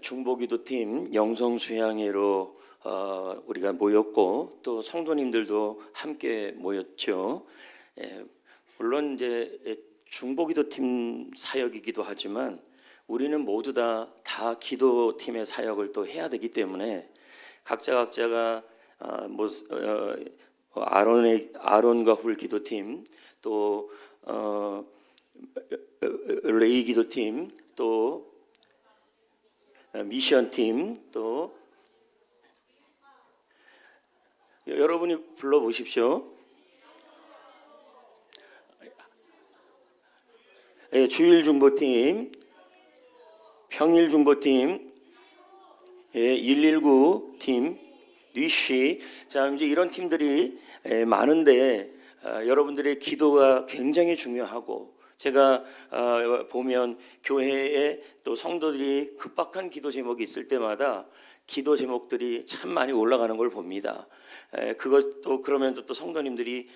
중보기도팀 영성수양회로 우리가 모였고 또 성도님들도 함께 모였죠. 물론 이제 중보기도팀 사역이기도 하지만 우리는 모두 다 기도팀의 사역을 또 해야 되기 때문에 각자가 아론과 훌 기도팀, 또 레이 기도팀, 또 미션팀, 또 여러분이 불러보십시오. 주일중보팀, 평일중보팀, 119팀, 뉘시. 자, 이제 이런 팀들이 많은데 여러분들의 기도가 굉장히 중요하고, 제가 보면 교회에 또 성도들이 급박한 기도 제목이 있을 때마다 기도 제목들이 참 많이 올라가는 걸 봅니다. 그것도 그러면서 또 성도님들이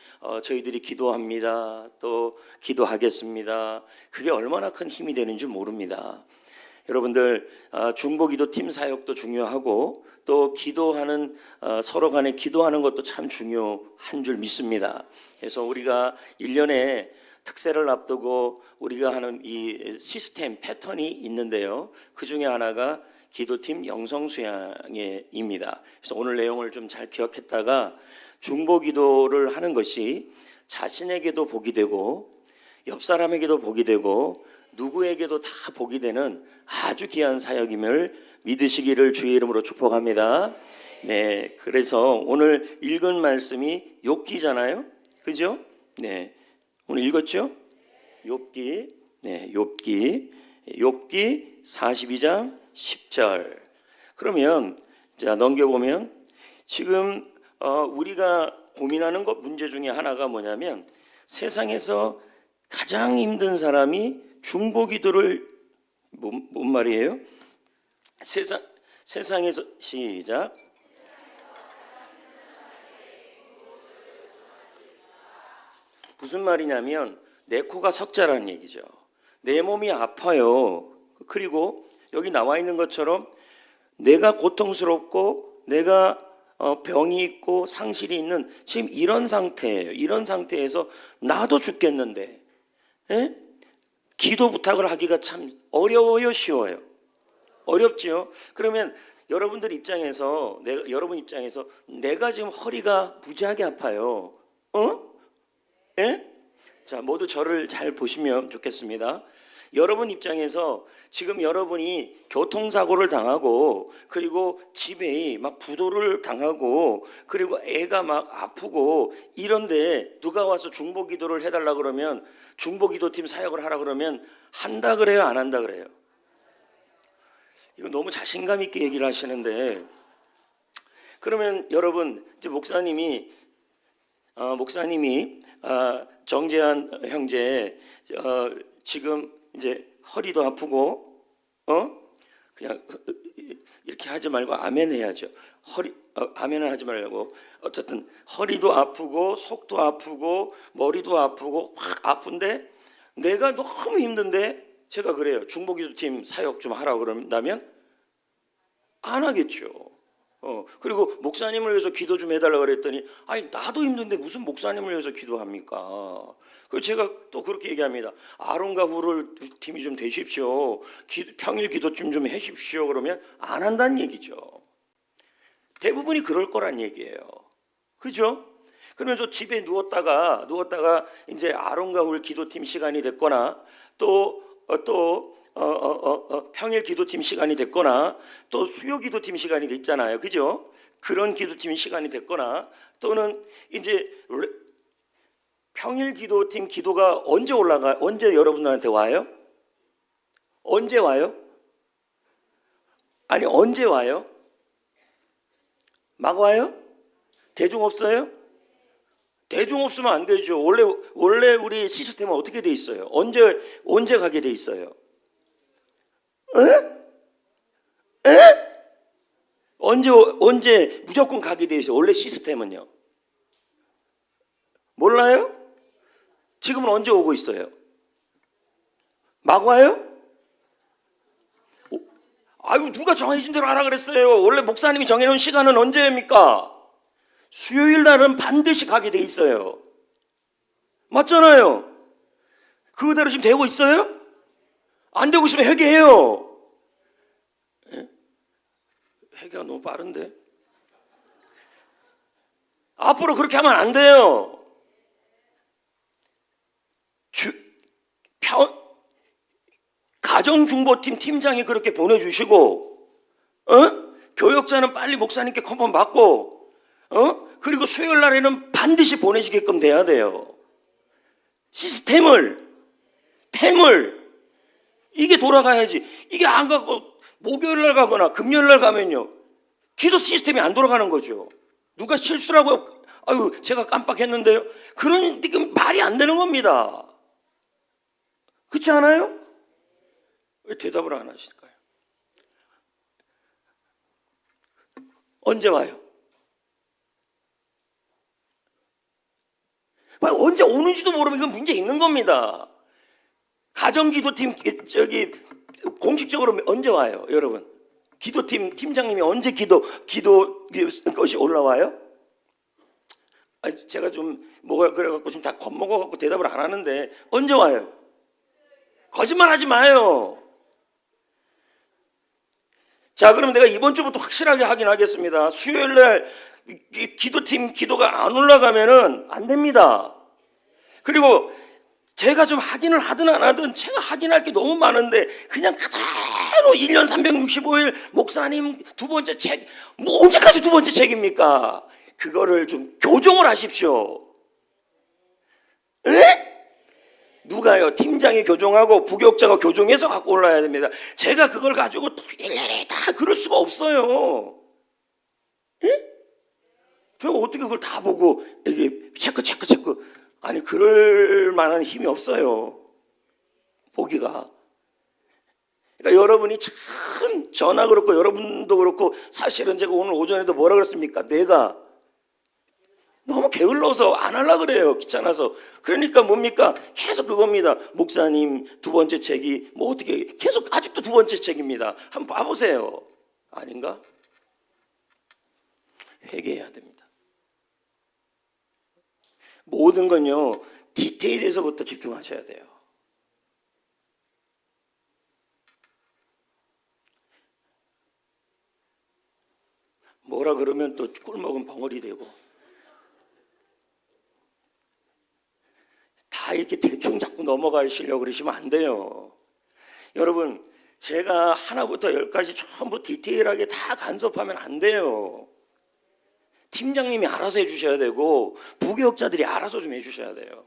저희들이 기도합니다, 또 기도하겠습니다. 그게 얼마나 큰 힘이 되는지 모릅니다. 여러분들, 중보기도팀 사역도 중요하고 또 기도하는 서로 간에 기도하는 것도 참 중요한 줄 믿습니다. 그래서 우리가 1년에 특세를 앞두고 우리가 하는 이 시스템 패턴이 있는데요, 그 중에 하나가 기도팀 영성수양회입니다. 그래서 오늘 내용을 좀 잘 기억했다가 중보기도를 하는 것이 자신에게도 복이 되고 옆 사람에게도 복이 되고 누구에게도 다 복이 되는 아주 귀한 사역임을 믿으시기를 주의 이름으로 축복합니다. 네, 그래서 오늘 읽은 말씀이 욥기잖아요, 그죠? 네, 오늘 읽었죠? 욥기, 욥기 42장 10절. 그러면 자, 넘겨보면 지금 우리가 고민하는 것 문제 중에 하나가 뭐냐면, 세상에서 가장 힘든 사람이 중보기도를 뭔 말이에요? 세상에서 시작. 무슨 말이냐면 내 코가 석자라는 얘기죠. 내 몸이 아파요. 그리고 여기 나와 있는 것처럼 내가 고통스럽고 내가 병이 있고 상실이 있는 지금 이런 상태예요. 이런 상태에서 나도 죽겠는데 기도 부탁을 하기가 참 어려워요, 쉬워요? 어렵지요. 그러면 여러분들 입장에서 여러분 입장에서 내가 지금 허리가 무지하게 아파요. 자, 모두 저를 잘 보시면 좋겠습니다. 여러분 입장에서 지금 여러분이 교통사고를 당하고, 그리고 집에 막 부도를 당하고, 그리고 애가 막 아프고 이런데 누가 와서 중보기도를 해달라 그러면, 중보기도팀 사역을 하라 그러면 한다 그래요, 안 한다 그래요? 이거 너무 자신감 있게 얘기를 하시는데, 그러면 여러분, 이제 목사님이 정재한 형제 지금 이제 허리도 아프고 그냥 이렇게 하지 말고 아멘 해야죠. 아멘은 하지 말고, 어쨌든 허리도 아프고 속도 아프고 머리도 아프고 확 아픈데 내가 너무 힘든데, 제가 그래요, 중보기도팀 사역 좀 하라고 그런다면 안 하겠죠. 그리고 목사님을 위해서 기도 좀 해달라고 그랬더니, 아니 나도 힘든데 무슨 목사님을 위해서 기도합니까? 그래서 제가 또 그렇게 얘기합니다. 아론과 훌 팀이 좀 되십시오. 평일 기도 좀 해십시오. 그러면 안 한다는 얘기죠. 대부분이 그럴 거란 얘기예요. 그죠? 그러면서 집에 누웠다가 이제 아론과 훌 기도팀 시간이 됐거나 또 평일 기도팀 시간이 됐거나 또 수요 기도팀 시간이 됐잖아요, 그죠? 그런 기도팀 시간이 됐거나, 또는 이제 평일 기도팀 기도가 언제 여러분들한테 와요? 언제 와요? 아니, 언제 와요? 막 와요? 대중 없어요? 대중 없으면 안 되죠. 원래 우리 시스템은 어떻게 돼 있어요? 언제 가게 돼 있어요? 언제 무조건 가게 돼 있어요? 원래 시스템은요. 몰라요? 지금은 언제 오고 있어요? 막 와요? 아유, 누가 정해진 대로 하라 그랬어요. 원래 목사님이 정해놓은 시간은 언제입니까? 수요일 날은 반드시 가게 돼 있어요. 맞잖아요. 그대로 지금 되고 있어요? 안 되고 있으면 회개해요. 예? 회개가 너무 빠른데. 앞으로 그렇게 하면 안 돼요. 가정중보팀 팀장이 그렇게 보내주시고, 교역자는 빨리 목사님께 컨펌 받고, 그리고 수요일 날에는 반드시 보내시게끔 돼야 돼요. 시스템을, 이게 돌아가야지. 이게 안 가고 목요일 날 가거나 금요일 날 가면요, 기도 시스템이 안 돌아가는 거죠. 누가 실수라고, 아유, 제가 깜빡했는데요. 그러니까 말이 안 되는 겁니다. 그렇지 않아요? 왜 대답을 안 하실까요? 언제 와요? 언제 오는지도 모르면 이건 문제 있는 겁니다. 가정기도팀 공식적으로 언제 와요, 여러분? 기도팀 팀장님이 언제 기도 것이 올라와요? 아니, 제가 좀 뭐가 그래갖고 지금 다 겁먹어갖고 대답을 안 하는데 언제 와요? 거짓말하지 마요. 자, 그럼 내가 이번 주부터 확실하게 확인하겠습니다. 수요일 날 기도팀 기도가 안 올라가면은 안 됩니다. 그리고 제가 좀 확인을 하든 안 하든 제가 확인할 게 너무 많은데 그냥 그대로 1년 365일 목사님 두 번째 책, 뭐 언제까지 두 번째 책입니까? 그거를 좀 교정을 하십시오. 에? 누가요? 팀장이 교정하고 부교육자가 교정해서 갖고 올라야 됩니다. 제가 그걸 가지고 또 일일이 다 그럴 수가 없어요. 예? 제가 어떻게 그걸 다 보고 이게 체크 아니, 그럴 만한 힘이 없어요. 보기가. 그러니까 여러분이 참 저나 그렇고 여러분도 그렇고 사실은 제가 오늘 오전에도 뭐라 그랬습니까? 내가 너무 게을러서 안 하려고 그래요. 귀찮아서. 그러니까 뭡니까? 계속 그겁니다. 목사님 두 번째 책이 뭐 어떻게 계속 아직도 두 번째 책입니다. 한번 봐보세요. 아닌가? 회개해야 됩니다. 모든 건요, 디테일에서부터 집중하셔야 돼요. 뭐라 그러면 또 꿀먹은 벙어리 되고 다 이렇게 대충 자꾸 넘어가시려고 그러시면 안 돼요. 여러분, 제가 하나부터 열까지 전부 디테일하게 다 간섭하면 안 돼요. 팀장님이 알아서 해주셔야 되고 부교역자들이 알아서 좀 해주셔야 돼요.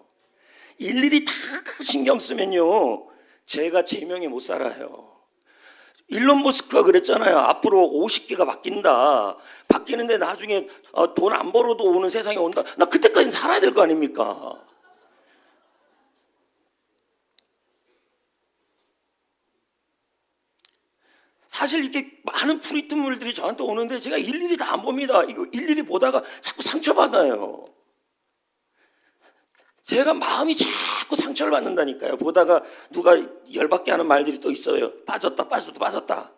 일일이 다 신경 쓰면요, 제가 제명에 못 살아요. 일론 머스크가 그랬잖아요. 앞으로 50개가 바뀌는데 나중에 돈 안 벌어도 오는 세상이 온다. 나 그때까지는 살아야 될 거 아닙니까? 사실 이렇게 많은 프리트물들이 저한테 오는데 제가 일일이 다 안 봅니다. 이거 일일이 보다가 자꾸 상처받아요. 제가 마음이 자꾸 상처를 받는다니까요. 보다가 누가 열받게 하는 말들이 또 있어요. 빠졌다.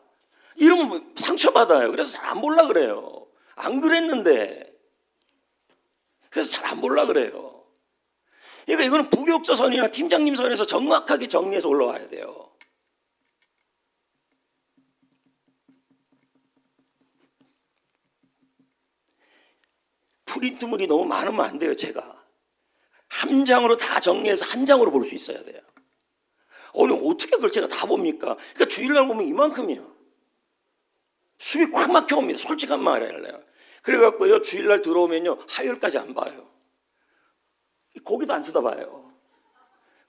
이러면 상처받아요. 그래서 잘 안 보려고 그래요. 안 그랬는데. 그래서 잘 안 보려고 그래요. 그러니까 이거는 부교육자 선이나 팀장님 선에서 정확하게 정리해서 올라와야 돼요. 프린트물이 너무 많으면 안 돼요. 제가 한 장으로 다 정리해서 한 장으로 볼 수 있어야 돼요. 어떻게 그걸 제가 다 봅니까? 그러니까 주일날 보면 이만큼이요. 숨이 꽉 막혀 옵니다. 솔직한 말을 할래요. 그래갖고요, 주일날 들어오면요, 화요일까지 안 봐요. 고기도 안 쳐다봐요.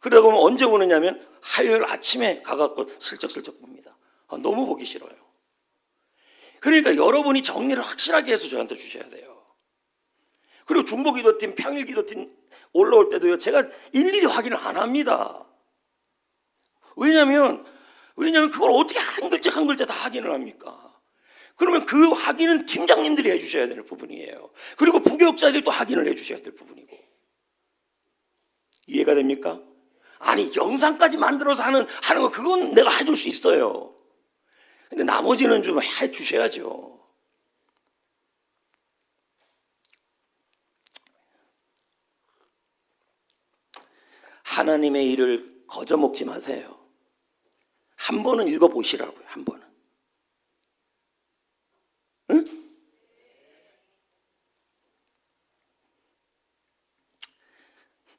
그러고 언제 오느냐면 화요일 아침에 가갖고 슬쩍슬쩍 봅니다. 너무 보기 싫어요. 그러니까 여러분이 정리를 확실하게 해서 저한테 주셔야 돼요. 그리고 중보기도팀, 평일기도팀 올라올 때도요, 제가 일일이 확인을 안 합니다. 왜냐면 그걸 어떻게 한 글자 한 글자 다 확인을 합니까? 그러면 그 확인은 팀장님들이 해주셔야 되는 부분이에요. 그리고 부교육자들이 또 확인을 해주셔야 될 부분이고. 이해가 됩니까? 아니, 영상까지 만들어서 하는 거 그건 내가 해줄 수 있어요. 근데 나머지는 좀 해주셔야죠. 하나님의 일을 거저먹지 마세요. 한 번은 읽어보시라고요. 한 번은. 응?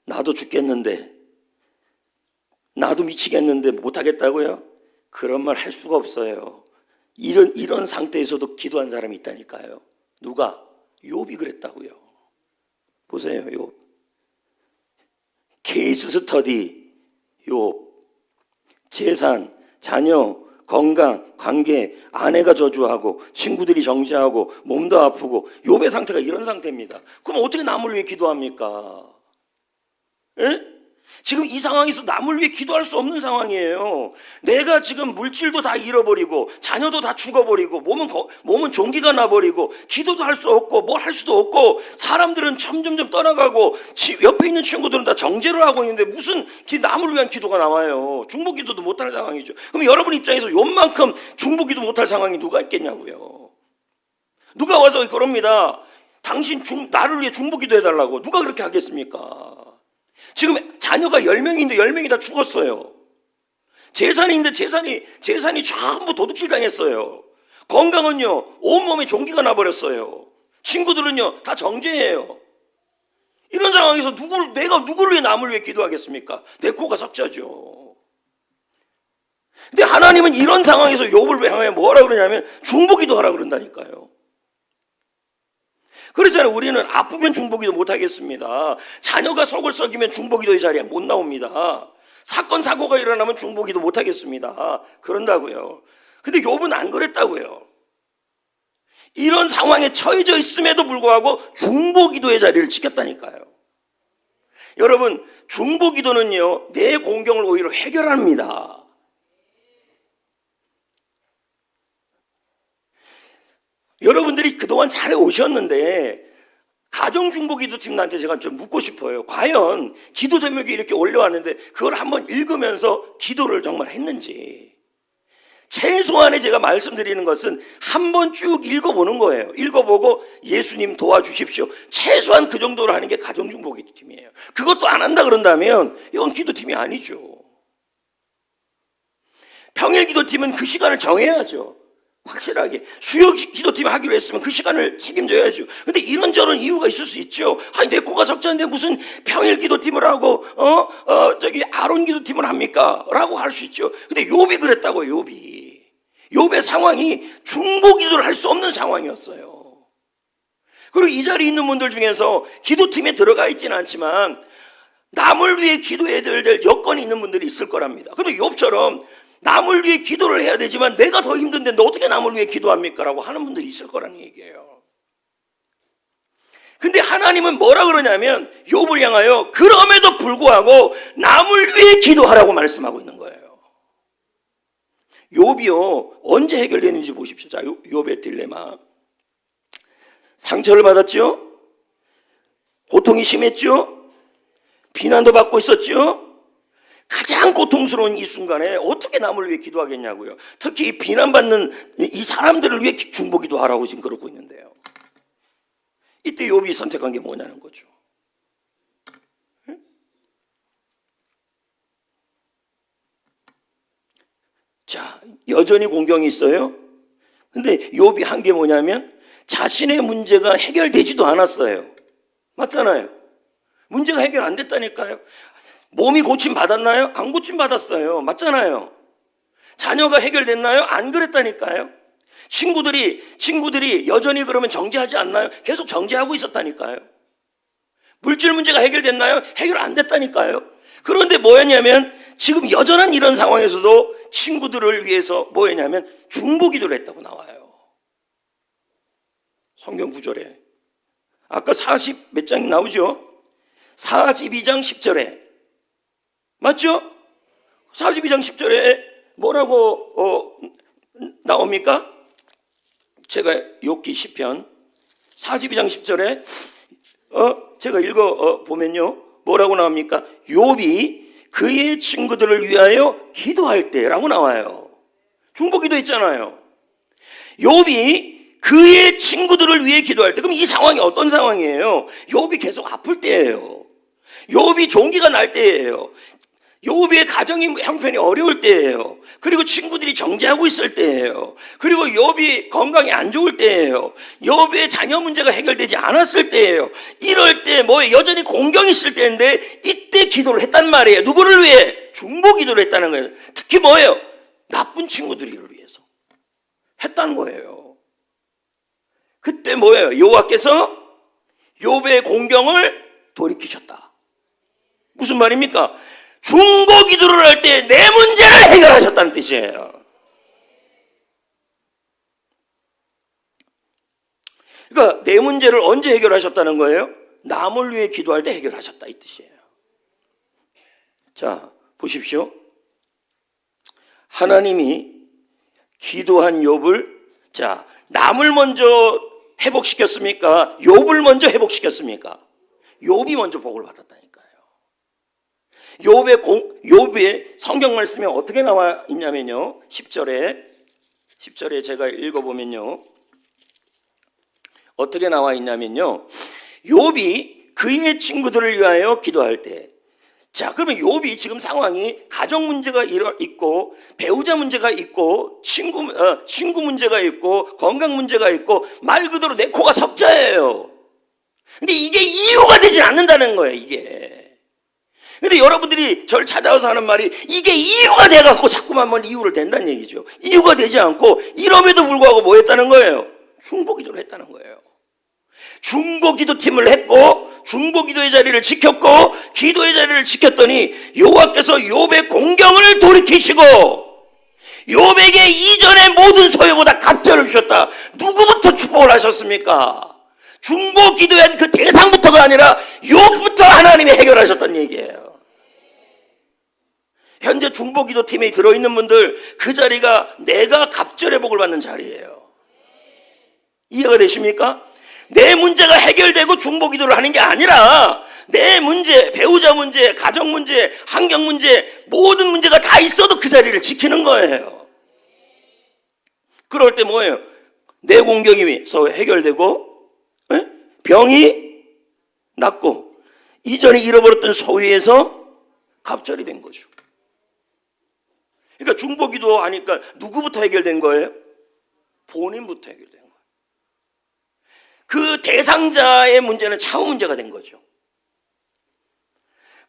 나도 죽겠는데, 나도 미치겠는데 못하겠다고요? 그런 말 할 수가 없어요. 이런 상태에서도 기도한 사람이 있다니까요. 누가? 욥이 그랬다고요. 보세요, 욥. 케이스 스터디, 욥. 재산, 자녀, 건강, 관계, 아내가 저주하고 친구들이 정죄하고 몸도 아프고 욥의 상태가 이런 상태입니다. 그럼 어떻게 남을 위해 기도합니까? 에? 지금 이 상황에서 남을 위해 기도할 수 없는 상황이에요. 내가 지금 물질도 다 잃어버리고 자녀도 다 죽어버리고 몸은 종기가 나버리고 기도도 할 수 없고 뭘 할 수도 없고 사람들은 점점점 떠나가고 옆에 있는 친구들은 다 정죄를 하고 있는데 무슨 남을 위한 기도가 나와요. 중보기도도 못할 상황이죠. 그럼 여러분 입장에서 요만큼 중보기도 못할 상황이 누가 있겠냐고요. 누가 와서 그럽니다. 당신 나를 위해 중보기도 해달라고. 누가 그렇게 하겠습니까? 지금 자녀가 10명인데 10명이 다 죽었어요. 재산인데 재산이 전부 도둑질 당했어요. 건강은요, 온몸에 종기가 나버렸어요. 친구들은요, 다 정죄해요. 이런 상황에서 내가 누구를 위해 남을 위해 기도하겠습니까? 내 코가 석자죠. 근데 하나님은 이런 상황에서 욥을 향하여 뭐라 그러냐면 중보기도 하라 그런다니까요. 그렇잖아요. 우리는 아프면 중보기도 못하겠습니다. 자녀가 속을 썩이면 중보기도의 자리에 못 나옵니다. 사건 사고가 일어나면 중보기도 못하겠습니다. 그런다고요. 근데 욥은 안 그랬다고요. 이런 상황에 처해져 있음에도 불구하고 중보기도의 자리를 지켰다니까요. 여러분, 중보기도는요, 내 공경을 오히려 해결합니다. 여러분들이 그동안 잘 오셨는데 가정중보기도팀한테 제가 좀 묻고 싶어요. 과연 기도 제목이 이렇게 올려왔는데 그걸 한번 읽으면서 기도를 정말 했는지. 최소한의 제가 말씀드리는 것은 한번 쭉 읽어보는 거예요. 읽어보고 예수님 도와주십시오. 최소한 그 정도로 하는 게 가정중보기도팀이에요. 그것도 안 한다 그런다면 이건 기도팀이 아니죠. 평일기도팀은 그 시간을 정해야죠. 확실하게 수요 기도팀이 하기로 했으면 그 시간을 책임져야죠. 근데 이런저런 이유가 있을 수 있죠. 아니 내 코가 석자인데 무슨 평일 기도팀을 하고 아론 기도팀을 합니까? 라고 할 수 있죠. 근데 욥이 그랬다고. 욥의 상황이 중보 기도를 할 수 없는 상황이었어요. 그리고 이 자리에 있는 분들 중에서 기도팀에 들어가 있지는 않지만 남을 위해 기도해야 될 여건이 있는 분들이 있을 거랍니다. 그런데 욥처럼 남을 위해 기도를 해야 되지만 내가 더 힘든데 너 어떻게 남을 위해 기도합니까? 라고 하는 분들이 있을 거라는 얘기예요. 근데 하나님은 뭐라 그러냐면 욥을 향하여 그럼에도 불구하고 남을 위해 기도하라고 말씀하고 있는 거예요. 욥이요, 언제 해결되는지 보십시오. 자, 욥의 딜레마. 상처를 받았죠? 고통이 심했죠? 비난도 받고 있었죠? 가장 고통스러운 이 순간에 어떻게 남을 위해 기도하겠냐고요. 특히 비난받는 이 사람들을 위해 중보기도 하라고 지금 그러고 있는데요. 이때 욥이 선택한 게 뭐냐는 거죠. 자, 여전히 공경이 있어요. 근데 욥이 한 게 뭐냐면 자신의 문제가 해결되지도 않았어요. 맞잖아요. 문제가 해결 안 됐다니까요. 몸이 고침 받았나요? 안 고침 받았어요. 맞잖아요. 자녀가 해결됐나요? 안 그랬다니까요. 친구들이 여전히 그러면 정죄하지 않나요? 계속 정죄하고 있었다니까요. 물질 문제가 해결됐나요? 해결 안 됐다니까요. 그런데 뭐였냐면 지금 여전한 이런 상황에서도 친구들을 위해서 뭐였냐면 중보기도를 했다고 나와요. 성경 구절에 아까 40 몇 장이 나오죠? 42장 10절에 맞죠? 42장 10절에 뭐라고 나옵니까? 제가 욥기 시편 42장 10절에 제가 보면요 뭐라고 나옵니까? 욥이 그의 친구들을 위하여 기도할 때라고 나와요. 중보기도 했잖아요. 욥이 그의 친구들을 위해 기도할 때, 그럼 이 상황이 어떤 상황이에요? 욥이 계속 아플 때예요. 욥이 종기가 날 때예요. 욥의 가정이 형편이 어려울 때예요. 그리고 친구들이 정죄하고 있을 때예요. 그리고 욥이 건강이 안 좋을 때예요. 욥의 자녀 문제가 해결되지 않았을 때예요. 이럴 때 뭐예요? 여전히 공경이 있을 때인데 이때 기도를 했단 말이에요. 누구를 위해? 중보 기도를 했다는 거예요. 특히 뭐예요? 나쁜 친구들을 위해서 했다는 거예요. 그때 뭐예요? 여호와께서 욥의 공경을 돌이키셨다. 무슨 말입니까? 중보 기도를 할 때 내 문제를 해결하셨다는 뜻이에요. 그러니까 내 문제를 언제 해결하셨다는 거예요? 남을 위해 기도할 때 해결하셨다 이 뜻이에요. 자, 보십시오. 하나님이 기도한 욥을, 자, 남을 먼저 회복시켰습니까? 욥을 먼저 회복시켰습니까? 욥이 먼저 복을 받았다니까요. 욥의 성경 말씀에 어떻게 나와 있냐면요. 10절에 제가 읽어보면요. 어떻게 나와 있냐면요. 욥이 그의 친구들을 위하여 기도할 때, 자, 그러면 욥이 지금 상황이 가정 문제가 있고, 배우자 문제가 있고, 친구 문제가 있고, 건강 문제가 있고, 말 그대로 내 코가 석자예요. 근데 이게 이유가 되지 않는다는 거예요, 이게. 근데 여러분들이 저를 찾아와서 하는 말이 이게 이유가 돼갖고 자꾸만 이유를 댄다는 얘기죠. 이유가 되지 않고 이럼에도 불구하고 뭐 했다는 거예요? 중보 기도를 했다는 거예요. 중보 기도팀을 했고 중보 기도의 자리를 지켰고 기도의 자리를 지켰더니 여호와께서 욥의 공경을 돌이키시고 욥에게 이전의 모든 소유보다 갑절을 주셨다. 누구부터 축복을 하셨습니까? 중보 기도한 그 대상부터가 아니라 욥부터 하나님이 해결하셨던 얘기예요. 현재 중보 기도팀에 들어있는 분들 그 자리가 내가 갑절의 복을 받는 자리예요. 이해가 되십니까? 내 문제가 해결되고 중보 기도를 하는 게 아니라 내 문제, 배우자 문제, 가정 문제, 환경 문제, 모든 문제가 다 있어도 그 자리를 지키는 거예요. 그럴 때 뭐예요? 내 공경이서 해결되고 병이 낫고 이전에 잃어버렸던 소유에서 갑절이 된 거죠. 그러니까 중보 기도 하니까 누구부터 해결된 거예요? 본인부터 해결된 거예요. 그 대상자의 문제는 차후 문제가 된 거죠.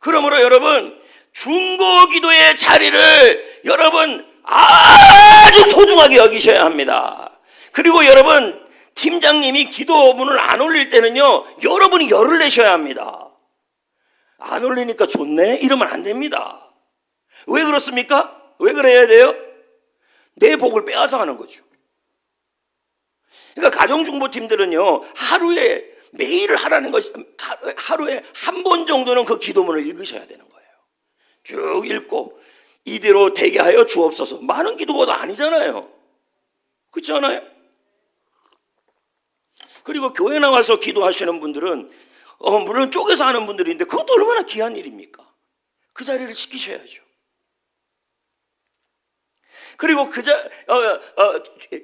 그러므로 여러분 중보 기도의 자리를 여러분 아주 소중하게 여기셔야 합니다. 그리고 여러분 팀장님이 기도문을 안 올릴 때는요 여러분이 열을 내셔야 합니다. 안 올리니까 좋네? 이러면 안 됩니다. 왜 그렇습니까? 왜 그래야 돼요? 내 복을 빼앗아 가는 거죠. 그러니까 가정중보팀들은요 하루에 매일 하라는 것이 하루에 한 번 정도는 그 기도문을 읽으셔야 되는 거예요. 쭉 읽고 이대로 되게 하여 주옵소서. 많은 기도가 아니잖아요. 그렇지 않아요? 그리고 교회 나와서 기도하시는 분들은 물론 쪼개서 하는 분들인데 그것도 얼마나 귀한 일입니까? 그 자리를 지키셔야죠. 그리고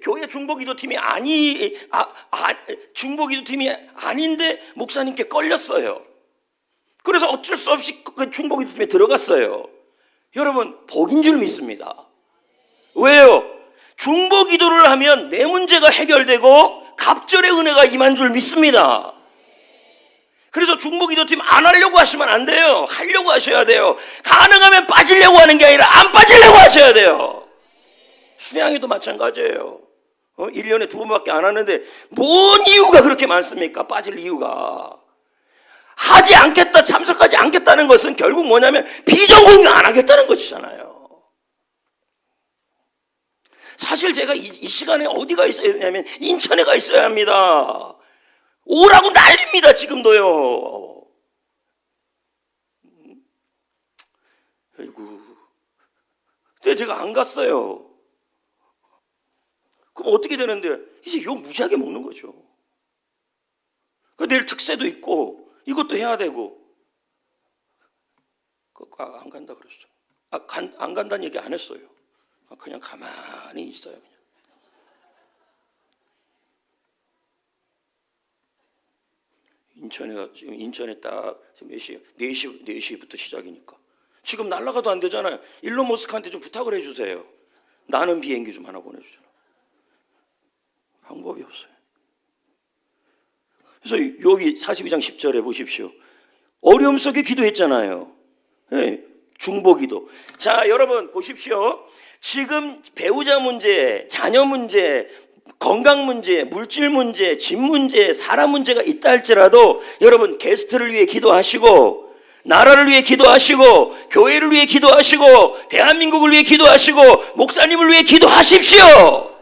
교회 중보기도팀이 중보기도팀이 아닌데 목사님께 걸렸어요. 그래서 어쩔 수 없이 그 중보기도팀에 들어갔어요. 여러분 복인 줄 믿습니다. 왜요? 중보기도를 하면 내 문제가 해결되고 갑절의 은혜가 임한 줄 믿습니다. 그래서 중보기도팀 안 하려고 하시면 안 돼요. 하려고 하셔야 돼요. 가능하면 빠지려고 하는 게 아니라 안 빠지려고 하셔야 돼요. 수양이도 마찬가지예요. 1년에 2번밖에 안 하는데 뭔 이유가 그렇게 많습니까? 빠질 이유가. 하지 않겠다, 참석하지 않겠다는 것은 결국 뭐냐면 비전공유 안 하겠다는 것이잖아요. 사실 제가 이 시간에 어디가 있어야 되냐면 인천에 가 있어야 합니다. 오라고 난립니다 지금도요. 아이고, 근데 제가 안 갔어요. 그럼 어떻게 되는데 이제 욕 무지하게 먹는 거죠. 내일 특세도 있고 이것도 해야 되고 안 간다 그랬어요. 안 간다는 얘기 안 했어요. 그냥 가만히 있어요. 그냥. 지금 인천에 딱 지금 몇 시? 4시부터 시작이니까 지금 날아가도 안 되잖아요. 일론 머스크한테 좀 부탁을 해주세요. 나는 비행기 좀 하나 보내주잖아. 방법이 없어요. 그래서 욥기 42장 10절에 보십시오. 어려움 속에 기도했잖아요. 네, 중보기도. 자, 여러분 보십시오. 지금 배우자 문제, 자녀 문제, 건강 문제, 물질 문제, 집 문제, 사람 문제가 있다 할지라도 여러분 게스트를 위해 기도하시고, 나라를 위해 기도하시고, 교회를 위해 기도하시고, 대한민국을 위해 기도하시고, 목사님을 위해 기도하십시오.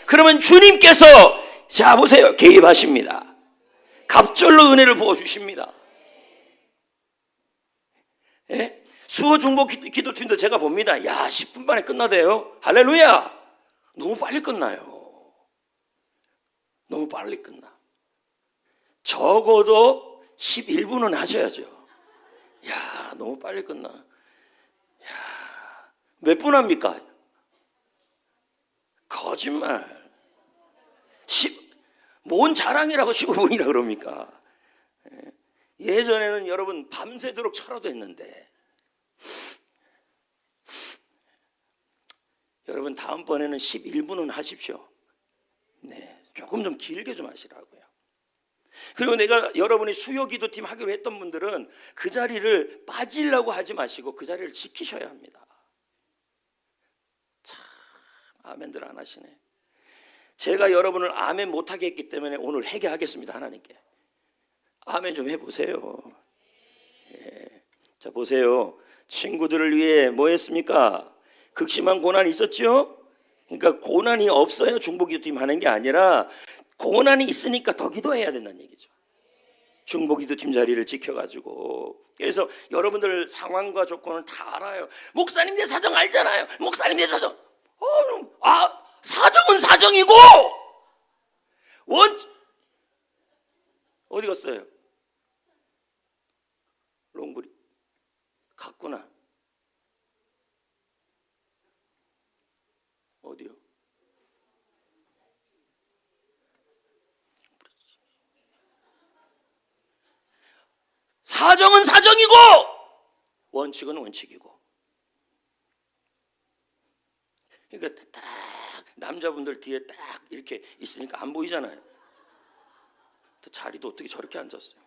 그러면 주님께서 자 보세요, 개입하십니다. 갑절로 은혜를 부어주십니다. 예? 수호 중보 기도팀도 제가 봅니다. 야, 10분 만에 끝나대요. 할렐루야. 너무 빨리 끝나요. 너무 빨리 끝나. 적어도 11분은 하셔야죠. 야, 너무 빨리 끝나. 야, 몇 분 합니까? 거짓말. 뭔 자랑이라고 15분이라 그럽니까? 예전에는 여러분 밤새도록 철화도 했는데, 여러분 다음번에는 11분은 하십시오. 네, 조금 좀 길게 좀 하시라고요. 그리고 내가 여러분이 수요기도팀 하기로 했던 분들은 그 자리를 빠지려고 하지 마시고 그 자리를 지키셔야 합니다. 참 아멘들 안 하시네. 제가 여러분을 아멘 못하게 했기 때문에 오늘 회개하겠습니다. 하나님께 아멘 좀 해보세요. 예. 자 보세요. 친구들을 위해 뭐 했습니까? 극심한 고난이 있었죠? 그러니까 고난이 없어야 중보기도팀 하는 게 아니라 고난이 있으니까 더 기도해야 된다는 얘기죠. 중보기도팀 자리를 지켜가지고. 그래서 여러분들 상황과 조건을 다 알아요. 목사님 내 사정 알잖아요. 목사님 내 사정. 사정은 사정이고 어디 갔어요? 롱브리 갔구나. 어디요? 사정은 사정이고 원칙은 원칙이고. 그러니까 딱 남자분들 뒤에 딱 이렇게 있으니까 안 보이잖아요. 또 자리도 어떻게 저렇게 앉았어요?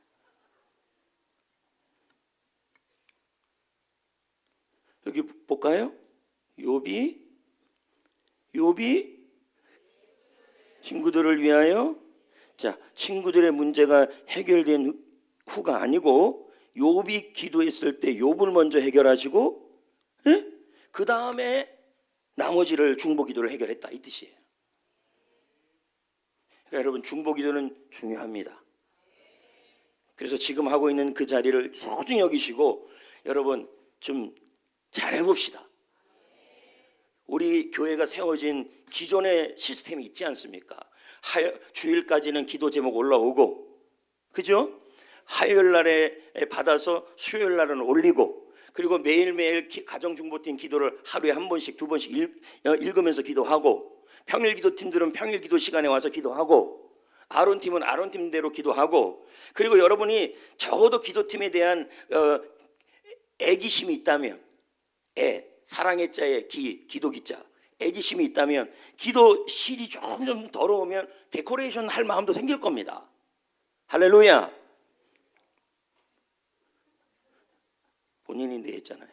여기 볼까요? 욥이 친구들을 위하여. 자, 친구들의 문제가 해결된 후가 아니고 욥이 기도했을 때 욥을 먼저 해결하시고, 그 다음에 나머지를 중보기도를 해결했다 이 뜻이에요. 그러니까 여러분 중보기도는 중요합니다. 그래서 지금 하고 있는 그 자리를 소중히 여기시고 여러분 좀 잘해봅시다. 우리 교회가 세워진 기존의 시스템이 있지 않습니까? 주일까지는 기도 제목 올라오고, 그죠? 화요일 날에 받아서 수요일 날은 올리고, 그리고 매일매일 가정중보팀 기도를 하루에 한 번씩 두 번씩 읽으면서 기도하고, 평일 기도팀들은 평일 기도 시간에 와서 기도하고, 아론팀은 아론팀대로 기도하고, 그리고 여러분이 적어도 기도팀에 대한 애기심이 있다면, 사랑의 자에 기도 기자, 애기심이 있다면 기도실이 조금 좀 더러우면 데코레이션 할 마음도 생길 겁니다. 할렐루야. 본인이 냈잖아요.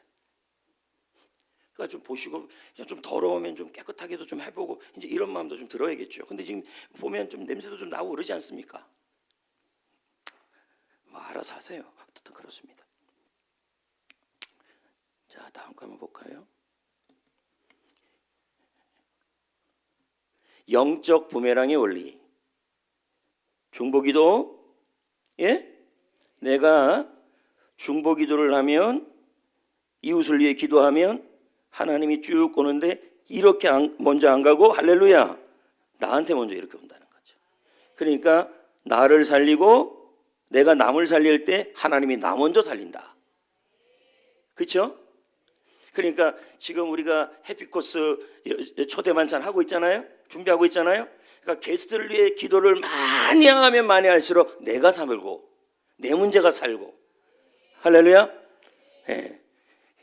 그러니까 좀 보시고 좀 더러우면 좀 깨끗하게도 좀 해보고 이제 이런 마음도 좀 들어야겠죠. 근데 지금 보면 좀 냄새도 좀 나고 그러지 않습니까? 뭐 알아서 하세요. 어쨌든 그렇습니다. 자, 다음 거 한번 볼까요? 영적 부메랑의 원리. 중보기도, 내가 중보기도를 하면, 이웃을 위해 기도하면 하나님이 쭉 오는데 이렇게 먼저 안 가고 할렐루야 나한테 먼저 이렇게 온다는 거죠. 그러니까 나를 살리고 내가 남을 살릴 때 하나님이 나 먼저 살린다. 그렇죠? 그러니까 지금 우리가 해피코스 초대 만찬 하고 있잖아요. 준비하고 있잖아요. 그러니까 게스트를 위해 기도를 많이 하면 많이 할수록 내가 살고, 내 문제가 살고. 할렐루야. 예.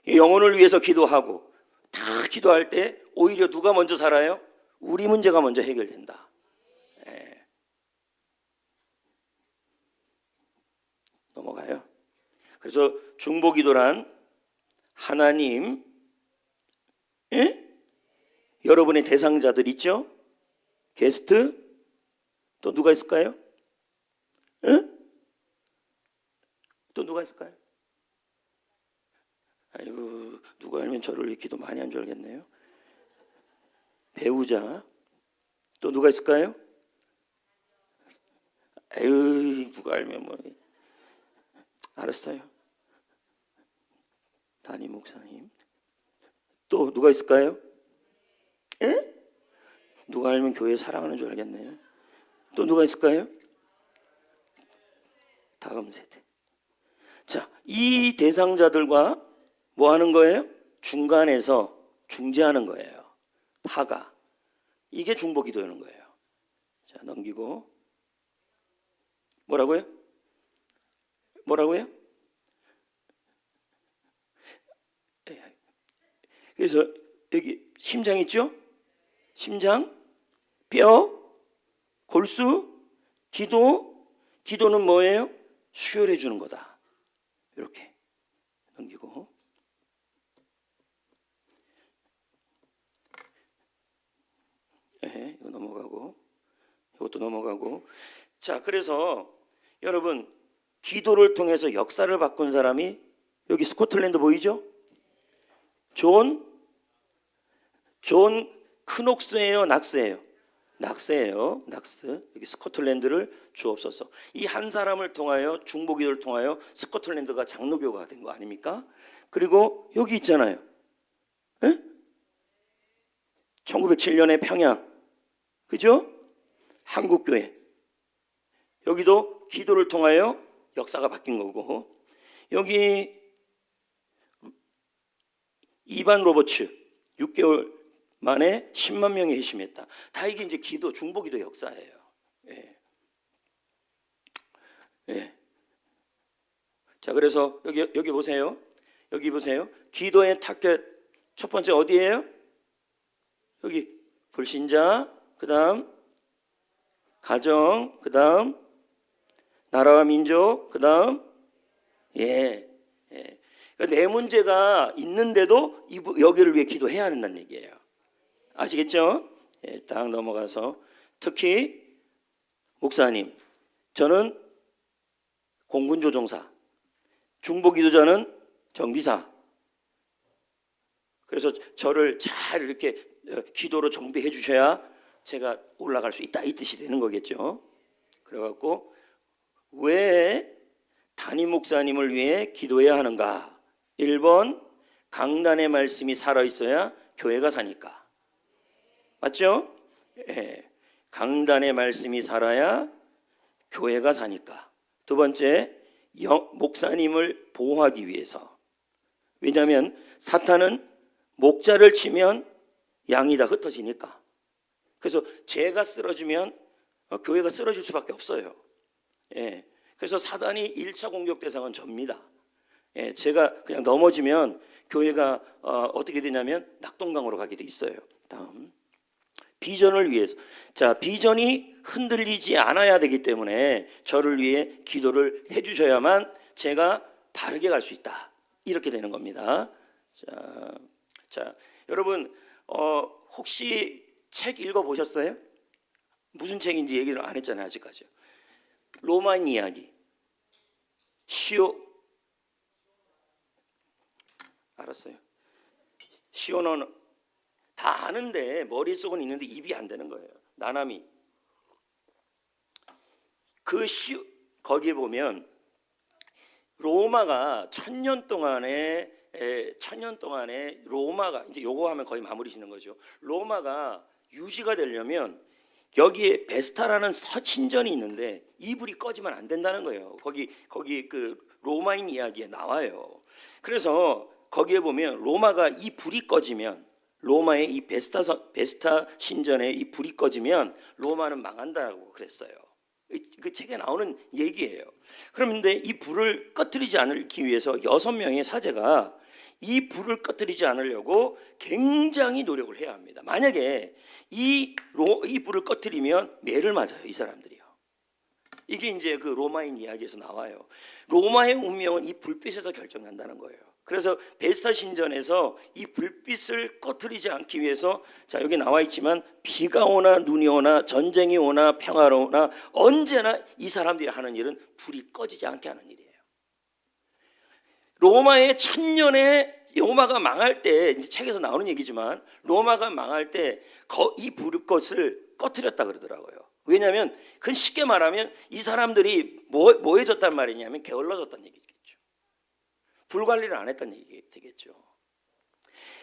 영혼을 위해서 기도하고 다 기도할 때 오히려 누가 먼저 살아요? 우리 문제가 먼저 해결된다. 예. 넘어가요. 그래서 중보기도란 하나님, 예? 여러분의 대상자들 있죠? 게스트, 또 누가 있을까요? 예? 또 누가 있을까요? 아이고, 누가 알면 저를 기도 많이 한 줄 알겠네요. 배우자, 또 누가 있을까요? 아유, 누가 알면 뭐. 알았어요. 담임 목사님. 또 누가 있을까요? 에? 누가 알면 교회 사랑하는 줄 알겠네요. 또 누가 있을까요? 다음 세대. 자, 이 대상자들과 뭐 하는 거예요? 중간에서 중재하는 거예요. 파가. 이게 중보기도하는 거예요. 자, 넘기고. 뭐라고요? 뭐라고요? 그래서 여기 심장 있죠? 심장, 뼈, 골수, 기도. 기도는 뭐예요? 수혈해 주는 거다. 이렇게 넘기고. 네, 이거 넘어가고, 이것도 넘어가고. 자, 그래서 여러분, 기도를 통해서 역사를 바꾼 사람이 여기 스코틀랜드 보이죠? 존 크녹스예요, 낙스예요? 낙스예요. 낙스. 여기 스코틀랜드를 주옵소서. 이 한 사람을 통하여, 중보기도를 통하여 스코틀랜드가 장로교가 된 거 아닙니까? 그리고 여기 있잖아요. 에? 1907년에 평양, 그죠? 한국교회. 여기도 기도를 통하여 역사가 바뀐 거고, 여기 이반 로버츠 6개월 만에 10만 명이 회심했다. 다 이게 이제 기도, 중보기도 역사예요. 예. 예. 자, 그래서 여기 보세요. 여기 보세요. 기도의 타겟 첫 번째 어디예요? 여기 불신자, 그다음 가정, 그다음 나라와 민족, 그다음 예. 그러니까 내 문제가 있는데도 여기를 위해 기도해야 한다는 얘기예요. 아시겠죠? 예, 딱 넘어가서 특히 목사님, 저는 공군조종사, 중보기도자는 정비사. 그래서 저를 잘 이렇게 기도로 정비해 주셔야 제가 올라갈 수 있다, 이 뜻이 되는 거겠죠. 그래갖고 왜 담임 목사님을 위해 기도해야 하는가? 1번, 강단의 말씀이 살아있어야 교회가 사니까. 맞죠? 예. 강단의 말씀이 살아야 교회가 사니까. 두 번째, 목사님을 보호하기 위해서. 왜냐하면 사탄은 목자를 치면 양이 다 흩어지니까. 그래서 제가 쓰러지면 교회가 쓰러질 수밖에 없어요. 예. 그래서 사단이 1차 공격 대상은 접니다. 예. 제가 그냥 넘어지면 교회가 어떻게 되냐면 낙동강으로 가게 돼 있어요. 다음. 비전을 위해서. 자, 비전이 흔들리지 않아야 되기 때문에 저를 위해 기도를 해주셔야만 제가 바르게 갈 수 있다. 이렇게 되는 겁니다. 자, 여러분 혹시 책 읽어보셨어요? 무슨 책인지 얘기를 안 했잖아요, 아직까지. 로마인 이야기. 알았어요. 시오너는 다 아는데 머릿속은 있는데 입이 안 되는 거예요. 나나미. 거기에 보면 로마가 1000년 동안에 로마가 이제 요거 하면 거의 마무리 짓는 거죠. 로마가 유지가 되려면 여기에 베스타라는 신전이 있는데 이 불이 꺼지면 안 된다는 거예요. 거기 그 로마인 이야기에 나와요. 그래서 거기에 보면 로마가 이 불이 꺼지면 로마의 이 베스타 신전에 이 불이 꺼지면 로마는 망한다고 그랬어요. 그 책에 나오는 얘기예요. 그런데 이 불을 꺼뜨리지 않기 위해서 6명의 사제가 이 불을 꺼뜨리지 않으려고 굉장히 노력을 해야 합니다. 만약에 이 불을 꺼뜨리면 매를 맞아요, 이 사람들이요. 이게 이제 그 로마인 이야기에서 나와요. 로마의 운명은 이 불빛에서 결정난다는 거예요. 그래서 베스타 신전에서 이 불빛을 꺼뜨리지 않기 위해서, 자 여기 나와 있지만, 비가 오나 눈이 오나 전쟁이 오나 평화가 오나 언제나 이 사람들이 하는 일은 불이 꺼지지 않게 하는 일이에요. 로마의 1000년에 로마가 망할 때, 이제 책에서 나오는 얘기지만 로마가 망할 때 이 불꽃을 꺼뜨렸다 그러더라고요. 왜냐하면 그건 쉽게 말하면 이 사람들이 뭐해졌단 말이냐면 게을러졌다는 얘기겠죠. 불 관리를 안 했다는 얘기 되겠죠.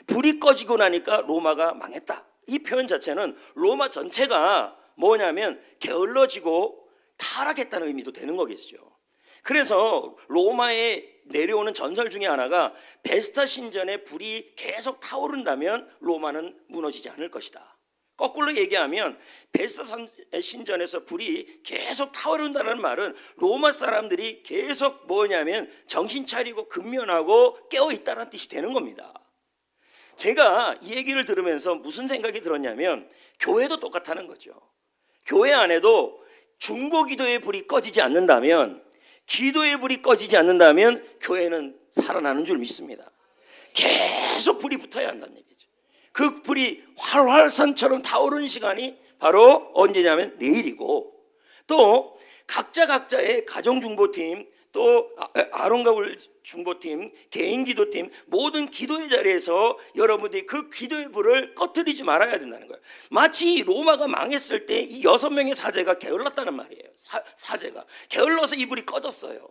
불이 꺼지고 나니까 로마가 망했다. 이 표현 자체는 로마 전체가 뭐냐면 게을러지고 타락했다는 의미도 되는 거겠죠. 그래서 로마에 내려오는 전설 중에 하나가 베스타 신전에 불이 계속 타오른다면 로마는 무너지지 않을 것이다. 거꾸로 얘기하면 베스타 신전에서 불이 계속 타오른다는 말은 로마 사람들이 계속 뭐냐면 정신 차리고 근면하고 깨어있다는 뜻이 되는 겁니다. 제가 이 얘기를 들으면서 무슨 생각이 들었냐면, 교회도 똑같다는 거죠. 교회 안에도 중보기도의 불이 꺼지지 않는다면, 기도의 불이 꺼지지 않는다면 교회는 살아나는 줄 믿습니다. 계속 불이 붙어야 한다는 얘기죠. 그 불이 활활산처럼 타오르는 시간이 바로 언제냐면 내일이고, 또 각자의 가정중보팀, 또 아론과 울 중보팀, 개인기도팀, 모든 기도의 자리에서 여러분들이 그 기도의 불을 꺼뜨리지 말아야 된다는 거예요. 마치 로마가 망했을 때 이 6명의 사제가 게을렀다는 말이에요. 사제가 게을러서 이 불이 꺼졌어요.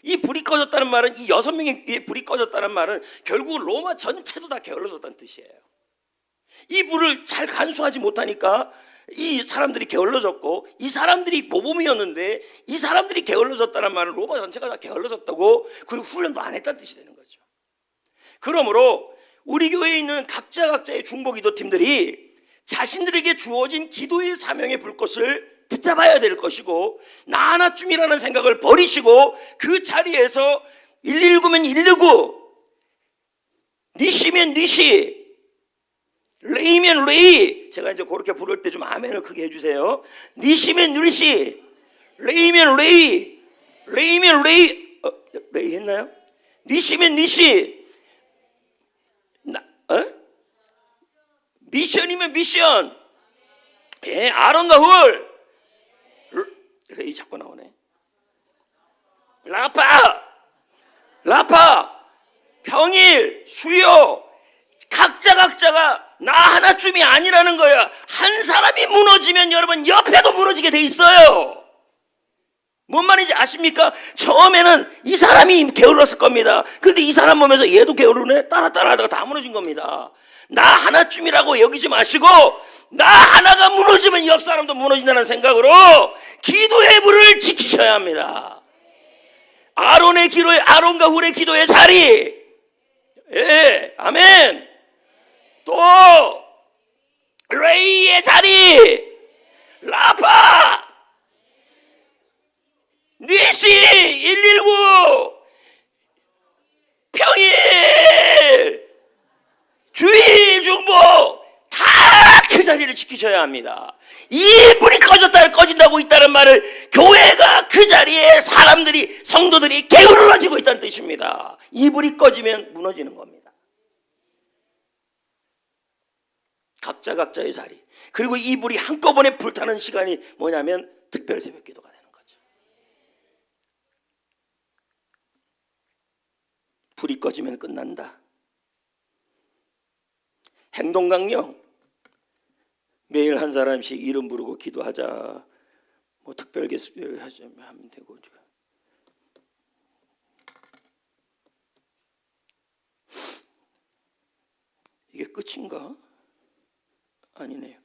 이 불이 꺼졌다는 말은, 이 6명의 불이 꺼졌다는 말은 결국 로마 전체도 다 게을러졌다는 뜻이에요. 이 불을 잘 간수하지 못하니까 이 사람들이 게을러졌고, 이 사람들이 모범이었는데 이 사람들이 게을러졌다는 말은 로마 전체가 다 게을러졌다고, 그리고 훈련도 안 했다는 뜻이 되는 거죠. 그러므로 우리 교회에 있는 각자의 중보기도팀들이 자신들에게 주어진 기도의 사명의 불꽃을 붙잡아야 될 것이고, 나 하나쯤이라는 생각을 버리시고 그 자리에서 119면 119, 니시면 니시, 레이면 레이. 제가 이제 그렇게 부를 때 좀 아멘을 크게 해주세요. 니시면 니시, 레이면 레이, 레이면 레이. 레이 했나요? 니시면 니시, 미션이면 미션. 예, 아론과 훌. 레이 자꾸 나오네. 라파, 평일, 수요. 각자가 나 하나쯤이 아니라는 거야. 한 사람이 무너지면 여러분 옆에도 무너지게 돼 있어요. 뭔 말인지 아십니까? 처음에는 이 사람이 게을렀을 겁니다. 근데 이 사람 보면서 얘도 게으르네, 따라하다가 다 무너진 겁니다. 나 하나쯤이라고 여기지 마시고, 나 하나가 무너지면 옆 사람도 무너진다는 생각으로 기도의 불을 지키셔야 합니다. 아론과 훌의 기도의 자리. 예, 아멘. 또 레이의 자리, 라파, 니시, 119, 평일, 주일, 중보, 다 그 자리를 지키셔야 합니다. 이 불이 꺼진다고 있다는 말을, 교회가 그 자리에 사람들이, 성도들이 게을러지고 있다는 뜻입니다. 이 불이 꺼지면 무너지는 겁니다. 각자의 자리. 그리고 이 불이 한꺼번에 불타는 시간이 뭐냐면 특별 새벽 기도가 되는 거죠. 불이 꺼지면 끝난다. 행동강령, 매일 한 사람씩 이름 부르고 기도하자. 뭐 특별 개수별 하면 되고. 이게 끝인가? 아니네요.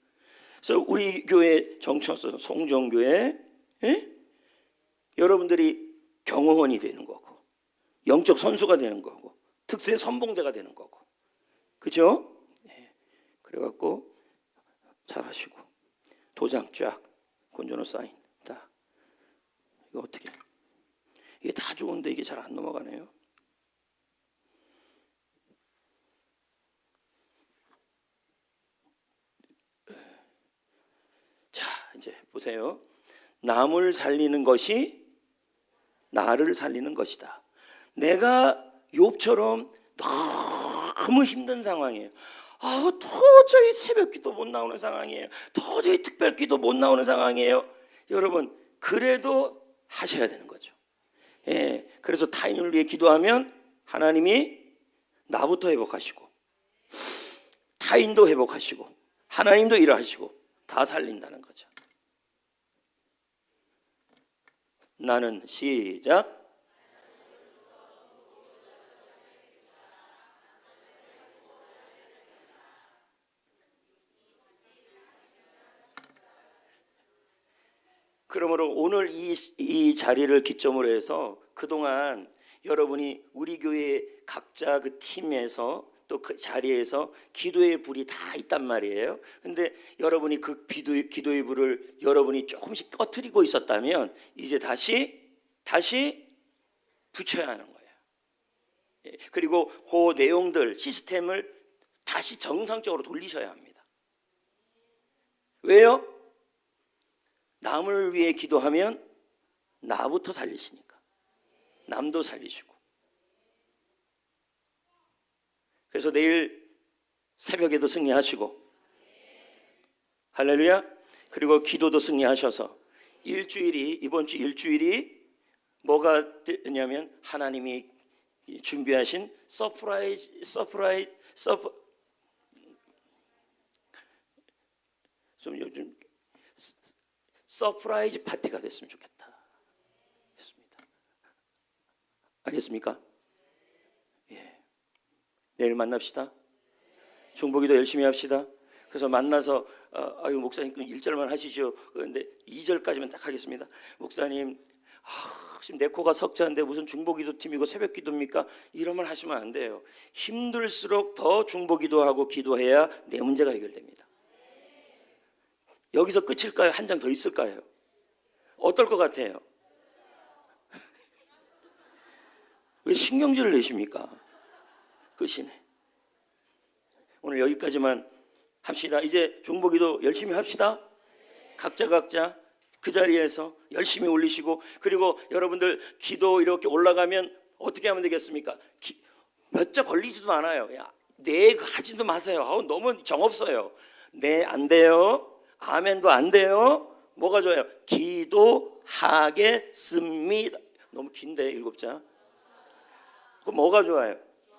그래서 우리 교회 정천선 송정교회, 여러분들이 경호원이 되는 거고, 영적 선수가 되는 거고, 특세 선봉대가 되는 거고, 그죠? 네. 그래갖고 잘 하시고 도장 쫙, 건전호 사인 다 이거 어떻게? 이게 다 좋은데 이게 잘 안 넘어가네요. 자, 이제 보세요. 남을 살리는 것이 나를 살리는 것이다. 내가 욥처럼 너무 힘든 상황이에요. 도저히 새벽기도 못 나오는 상황이에요. 도저히 특별기도 못 나오는 상황이에요. 여러분, 그래도 하셔야 되는 거죠. 예, 그래서 타인을 위해 기도하면 하나님이 나부터 회복하시고 타인도 회복하시고 하나님도 일하시고 다 살린다는 거죠. 나는 시작. 그러므로 오늘 이 자리를 기점으로 해서 그동안 여러분이 우리 교회 각자 그 팀에서 또 그 자리에서 기도의 불이 다 있단 말이에요. 근데 여러분이 그 기도의 불을 여러분이 조금씩 꺼트리고 있었다면 이제 다시 붙여야 하는 거예요. 그리고 그 내용들 시스템을 다시 정상적으로 돌리셔야 합니다. 왜요? 남을 위해 기도하면 나부터 살리시니까 남도 살리시고. 그래서 내일 새벽에도 승리하시고 할렐루야. 그리고 기도도 승리하셔서 이번 주 일주일이 뭐가 되냐면 하나님이 준비하신 좀 요즘 서프라이즈 파티가 됐으면 좋겠다. 알겠습니까? 예. 내일 만납시다. 중보기도 열심히 합시다. 그래서 만나서 아유 목사님 1절만 하시죠. 그런데 2절까지만 딱 하겠습니다. 목사님 지금 내 코가 석자인데 무슨 중보기도 팀이고 새벽기도입니까? 이러면 하시면 안 돼요. 힘들수록 더 중보기도하고 기도해야 내 문제가 해결됩니다. 여기서 끝일까요? 한 장 더 있을까요? 어떨 것 같아요? 왜 신경질을 내십니까? 끝이네. 오늘 여기까지만 합시다. 이제 중보기도 열심히 합시다. 각자 그 자리에서 열심히 올리시고, 그리고 여러분들 기도 이렇게 올라가면 어떻게 하면 되겠습니까? 몇 자 걸리지도 않아요. 네 하지도 마세요. 너무 정없어요. 네 안 돼요. 아멘도 안 돼요. 뭐가 좋아요? 기도하겠습니다. 너무 긴데 7자. 그 뭐가 좋아요?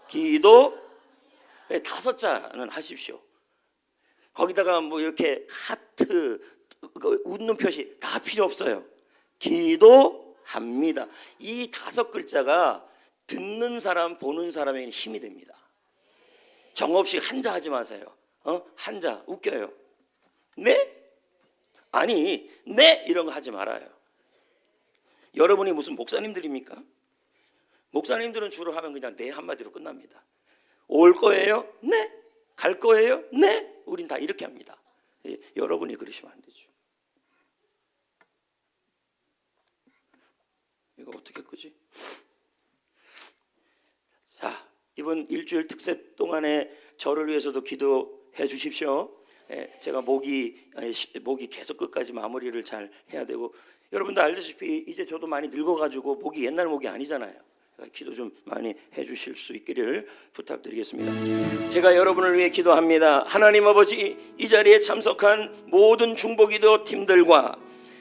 기도 5자는 하십시오. 거기다가 뭐 이렇게 하트, 웃는 표시 다 필요 없어요. 기도합니다. 이 5글자가 듣는 사람, 보는 사람에게는 힘이 됩니다. 정없이 한자 하지 마세요. 한자 웃겨요. 네? 아니, 네 이런 거 하지 말아요. 여러분이 무슨 목사님들입니까? 목사님들은 주로 하면 그냥 네 한마디로 끝납니다. 올 거예요? 네. 갈 거예요? 네. 우린 다 이렇게 합니다. 여러분이 그러시면 안 되죠. 이거 어떻게 끄지? 자, 이번 일주일 특세 동안에 저를 위해서도 기도해 주십시오. 제가 목이 계속 끝까지 마무리를 잘 해야 되고, 여러분도 알다시피 이제 저도 많이 늙어가지고 목이 옛날 목이 아니잖아요. 기도 좀 많이 해주실 수 있기를 부탁드리겠습니다. 제가 여러분을 위해 기도합니다. 하나님 아버지, 이 자리에 참석한 모든 중보기도 팀들과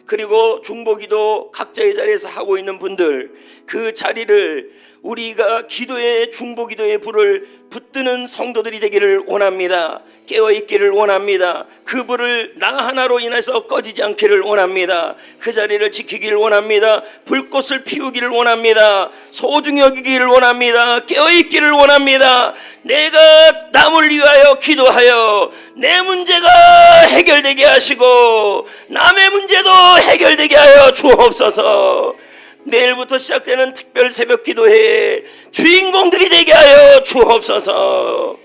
그리고 중보기도 각자의 자리에서 하고 있는 분들, 그 자리를 우리가 기도의 중보기도의 불을 붙드는 성도들이 되기를 원합니다. 깨어있기를 원합니다. 그 불을 나 하나로 인해서 꺼지지 않기를 원합니다. 그 자리를 지키기를 원합니다. 불꽃을 피우기를 원합니다. 소중히 여기기를 원합니다. 깨어있기를 원합니다. 내가 남을 위하여 기도하여 내 문제가 해결되게 하시고 남의 문제도 해결되게 하여 주옵소서. 내일부터 시작되는 특별 새벽 기도회에 주인공들이 되게 하여 주옵소서.